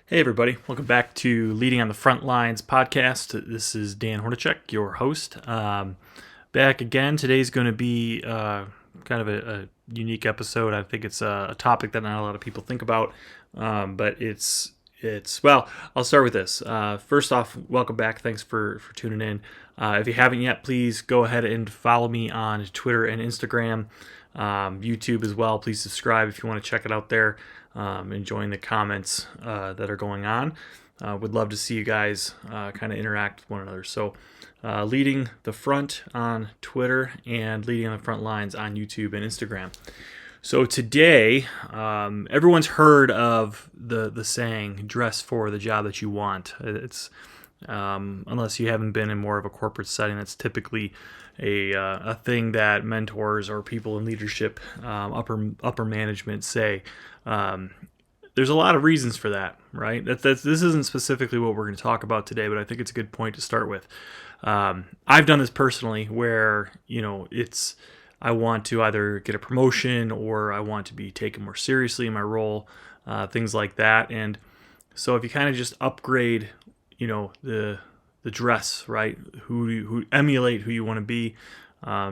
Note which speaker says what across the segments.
Speaker 1: Hey, everybody. Welcome back to Leading on the Frontlines podcast. This is Dan Hornacek, your host. Back again. Today's going to be kind of a unique episode. I think it's a topic that not a lot of people think about, but well, I'll start with this. First off, welcome back. Thanks for tuning in. If you haven't yet, please go ahead and follow me on Twitter and Instagram, YouTube as well. Please subscribe if you want to check it out there. Enjoying the comments that are going on. Would love to see you guys kind of interact with one another. So, Leading the Front on Twitter and Leading on the Front Lines on YouTube and Instagram. So today, everyone's heard of the saying, dress for the job that you want. It's unless you haven't been in more of a corporate setting, that's typically a thing that mentors or people in leadership, upper management say. There's a lot of reasons for that, right? This isn't specifically what we're going to talk about today, but I think it's a good point to start with. I've done this personally where, I want to either get a promotion or I want to be taken more seriously in my role, things like that. And so if you kind of just upgrade, the dress, right? Who emulate who you want to be,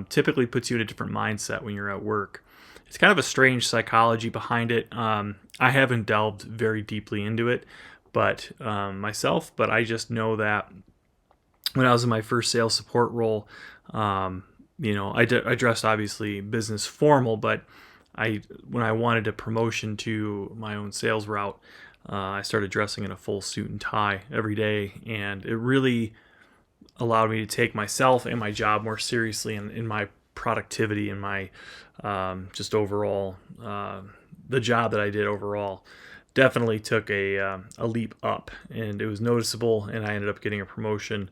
Speaker 1: typically puts you in a different mindset when you're at work. It's kind of a strange psychology behind it. I haven't delved very deeply into it, but I just know that when I was in my first sales support role, I dressed obviously business formal, but when I wanted a promotion to my own sales route, I started dressing in a full suit and tie every day, and it really allowed me to take myself and my job more seriously in my productivity and my just overall the job that I did overall definitely took a leap up, and it was noticeable, and I ended up getting a promotion.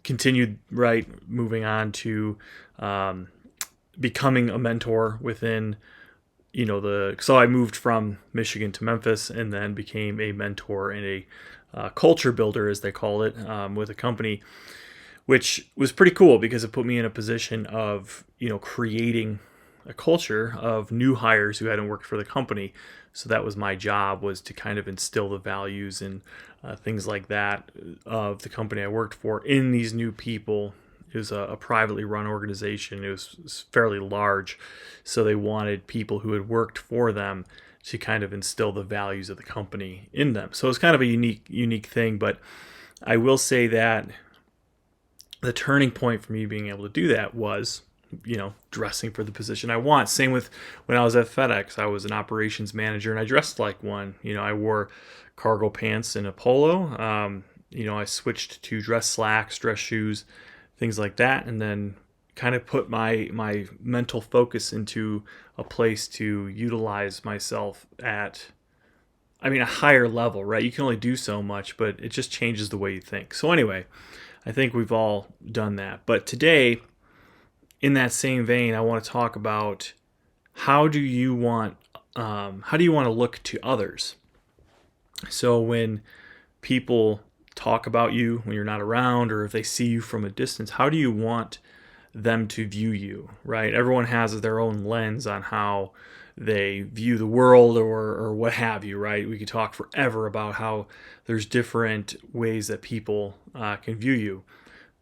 Speaker 1: Continued moving on to becoming a mentor within so I moved from Michigan to Memphis and then became a mentor and a culture builder, as they call it, with a company, which was pretty cool because it put me in a position of, creating a culture of new hires who hadn't worked for the company. So that was my job, was to kind of instill the values and things like that of the company I worked for in these new people. It was a privately run organization. It was fairly large. So they wanted people who had worked for them to kind of instill the values of the company in them. So it's kind of a unique thing. But I will say that the turning point for me being able to do that was, dressing for the position I want. Same with when I was at FedEx. I was an operations manager and I dressed like one. I wore cargo pants and a polo. I switched to dress slacks, dress shoes, things like that, and then kind of put my mental focus into a place to utilize myself at, a higher level, right? You can only do so much, but it just changes the way you think. So anyway, I think we've all done that. But today, in that same vein, I want to talk about how do you want to look to others? So when people talk about you when you're not around, or if they see you from a distance, how do you want them to view you, right? Everyone has their own lens on how they view the world or what have you, right? We could talk forever about how there's different ways that people can view you.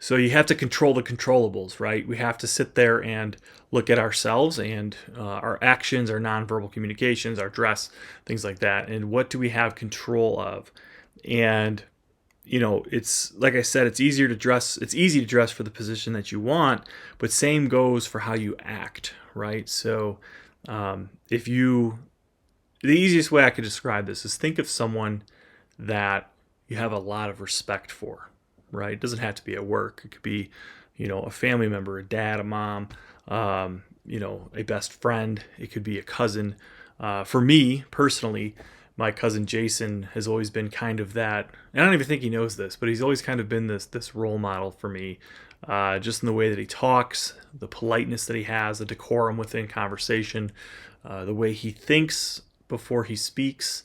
Speaker 1: So you have to control the controllables, right? We have to sit there and look at ourselves and our actions, our nonverbal communications, our dress, things like that. And what do we have control of? And it's like I said, it's easy to dress for the position that you want, but same goes for how you act, right? So the easiest way I could describe this is think of someone that you have a lot of respect for, right? It doesn't have to be at work. It could be, a family member, a dad, a mom, a best friend. It could be a cousin. For me personally, my cousin Jason has always been kind of that. And I don't even think he knows this, but he's always kind of been this role model for me, just in the way that he talks, the politeness that he has, the decorum within conversation, the way he thinks before he speaks.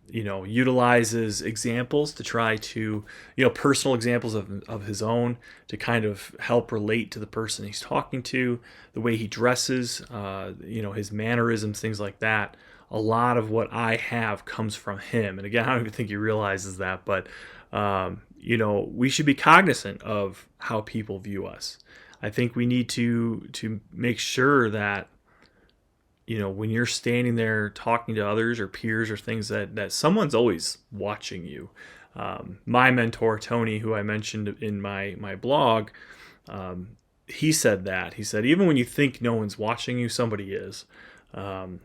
Speaker 1: Utilizes examples to try to, personal examples of his own to kind of help relate to the person he's talking to, the way he dresses, his mannerisms, things like that. a lot of what I have comes from him. And again, I don't even think he realizes that, but we should be cognizant of how people view us. I think we need to make sure that when you're standing there talking to others or peers or things, that someone's always watching you. My mentor Tony, who I mentioned in my blog, he said that. He said, even when you think no one's watching you, somebody is. And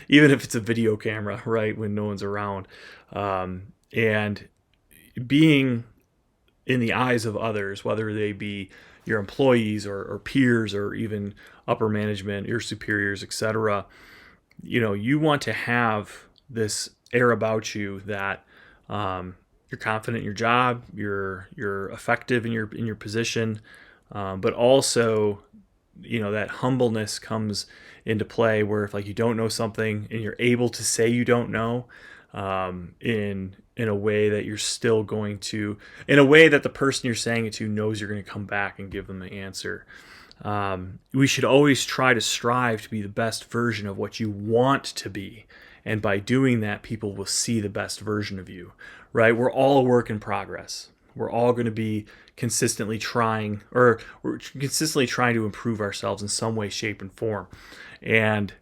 Speaker 1: even if it's a video camera, right, when no one's around. And being in the eyes of others, whether they be your employees or peers or even upper management, your superiors, etc., you want to have this air about you that you're confident in your job, you're effective in your position, but also that humbleness comes into play, where if you don't know something and you're able to say you don't know, in a way that you're still going to, in a way that the person you're saying it to knows you're going to come back and give them the answer. We should always try to strive to be the best version of what you want to be. And by doing that, people will see the best version of you, right? We're all a work in progress. We're all going to be consistently trying to improve ourselves in some way, shape, and form. And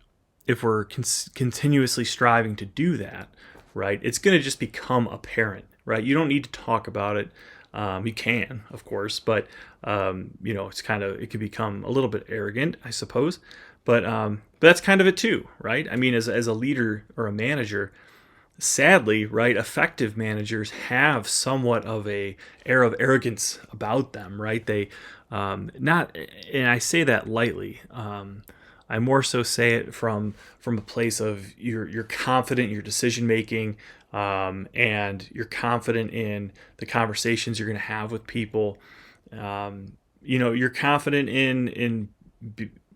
Speaker 1: if we're continuously striving to do that, right, it's going to just become apparent, right? You don't need to talk about it. You can, of course, but it can become a little bit arrogant, I suppose. But that's kind of it too, right? I mean, as a leader or a manager, sadly, right, effective managers have somewhat of a air of arrogance about them, right? They not, and I say that lightly. I more so say it from a place of you're confident in your decision making, and you're confident in the conversations you're going to have with people. You're confident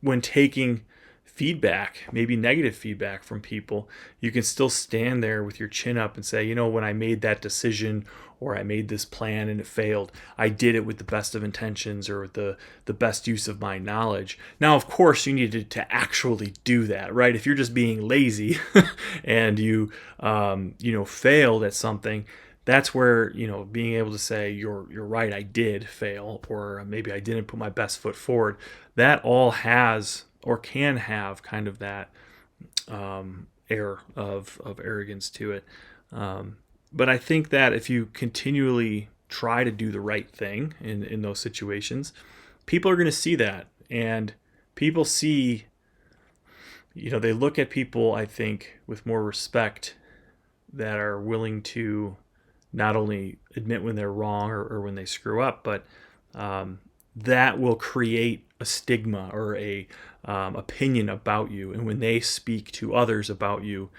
Speaker 1: when taking feedback, maybe negative feedback from people, you can still stand there with your chin up and say, when I made that decision or I made this plan and it failed, I did it with the best of intentions or with the best use of my knowledge. Now, of course, you need to actually do that, right? If you're just being lazy and you failed at something, that's where, being able to say, you're right, I did fail, or maybe I didn't put my best foot forward, that all has or can have kind of that air of arrogance to it. But I think that if you continually try to do the right thing in those situations, people are going to see that. And people see, they look at people, I think, with more respect, that are willing to not only admit when they're wrong or when they screw up, but that will create a stigma or a opinion about you. And when they speak to others about you,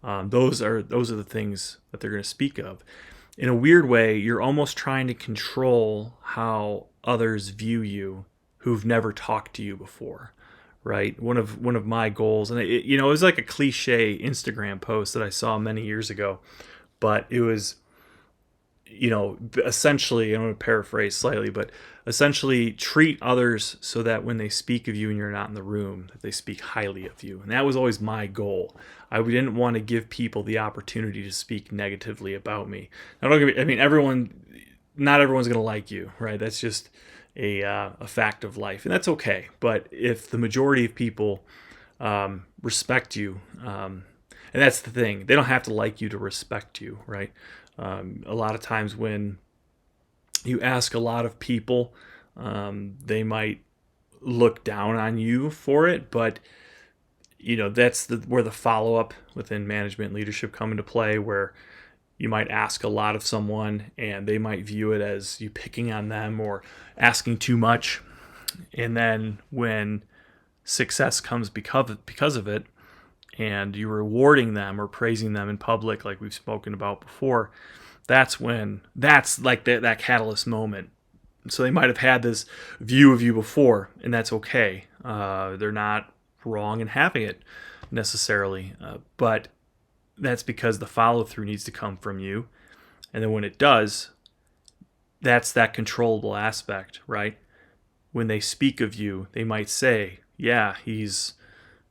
Speaker 1: those are the things that they're going to speak of. In a weird way, you're almost trying to control how others view you who've never talked to you before, right? One of my goals, and it was like a cliche Instagram post that I saw many years ago, but it was, essentially, I'm going to paraphrase slightly, but essentially treat others so that when they speak of you and you're not in the room, that they speak highly of you. And that was always my goal. I didn't want to give people the opportunity to speak negatively about me. Now, don't get me, I mean, not everyone's going to like you, right? That's just a fact of life, and that's okay. But if the majority of people respect you, and that's the thing, they don't have to like you to respect you, right? A lot of times when you ask a lot of people, they might look down on you for it, but that's where the follow-up within management leadership come into play, where you might ask a lot of someone and they might view it as you picking on them or asking too much. And then when success comes because of it, and you're rewarding them or praising them in public, like we've spoken about before, that's like that catalyst moment. So they might have had this view of you before, and that's okay. They're not wrong in having it necessarily, but that's because the follow-through needs to come from you. And then when it does, that's that controllable aspect, right? When they speak of you, they might say, yeah, he's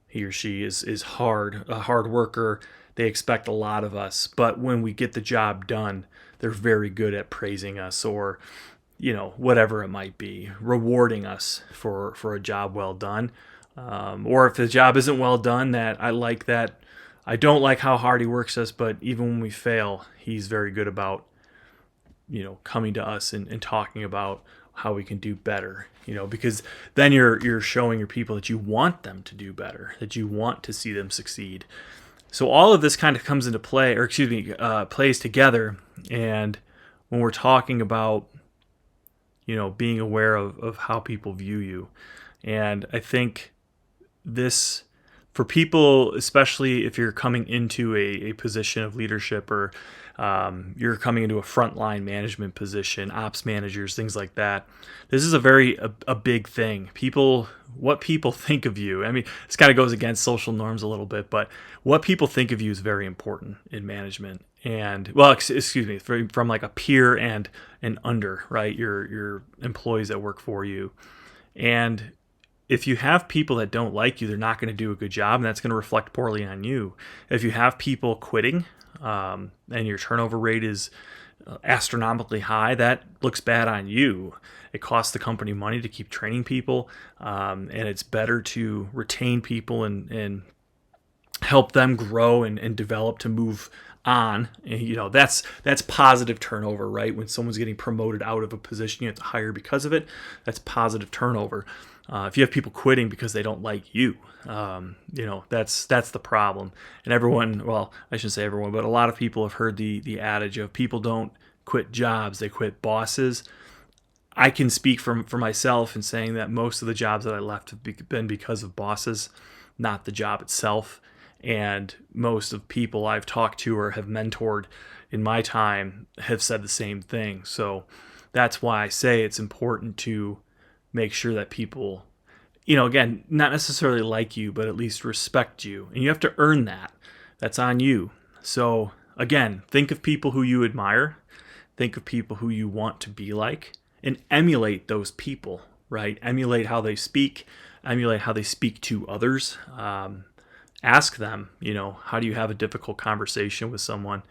Speaker 1: he or she is a hard worker. They expect a lot of us, but when we get the job done, they're very good at praising us, or whatever it might be, rewarding us for a job well done. Or if the job isn't well done, that I don't like how hard he works us, but even when we fail, he's very good about coming to us and talking about how we can do better. Because then you're showing your people that you want them to do better, that you want to see them succeed. So all of this kind of comes into play, or excuse me, plays together. And when we're talking about being aware of how people view you. And I think this, for people, especially if you're coming into a position of leadership, or you're coming into a frontline management position, ops managers, things like that, this is a big thing. What people think of you. I mean, this kind of goes against social norms a little bit, but what people think of you is very important in management. And excuse me, from like a peer and under, right? Your employees that work for you. And if you have people that don't like you, they're not going to do a good job, and that's going to reflect poorly on you. If you have people quitting, and your turnover rate is astronomically high, that looks bad on you. It costs the company money to keep training people, and it's better to retain people and help them grow and develop to move on. And, that's positive turnover, right? When someone's getting promoted out of a position, you have to hire because of it. That's positive turnover. If you have people quitting because they don't like you, that's the problem. And everyone, well, I shouldn't say everyone, but a lot of people have heard the adage of people don't quit jobs, they quit bosses. I can speak for myself in saying that most of the jobs that I left have been because of bosses, not the job itself. And most of people I've talked to or have mentored in my time have said the same thing. So that's why I say it's important to make sure that people, again, not necessarily like you, but at least respect you. And you have to earn that. That's on you. So again, think of people who you admire. Think of people who you want to be like, and emulate those people, right? Emulate how they speak, emulate how they speak to others. Ask them, how do you have a difficult conversation with someone?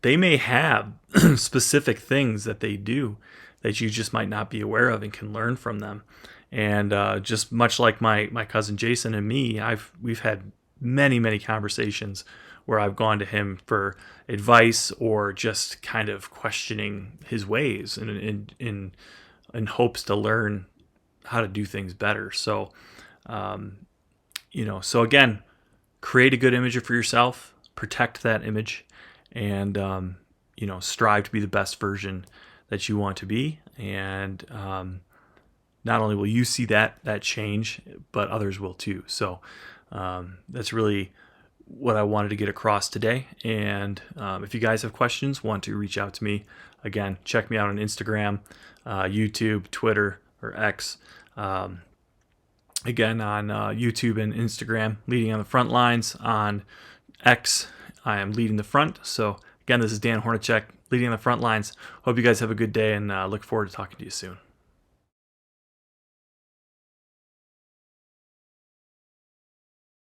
Speaker 1: They may have specific things that they do that you just might not be aware of, and can learn from them. And just much like my cousin Jason and me, we've had many conversations where I've gone to him for advice, or just kind of questioning his ways in hopes to learn how to do things better. So, so again, create a good image for yourself, protect that image, and strive to be the best version that you want to be. And not only will you see that change, but others will too. So that's really what I wanted to get across today. And if you guys have questions, want to reach out to me, again, check me out on Instagram, YouTube, Twitter, or X. Again, on YouTube and Instagram, Leading on the Front Lines. On X, I am Leading the Front. So again, this is Dan Hornacek, Leading on the Front Lines. Hope you guys have a good day, and look forward to talking to you soon.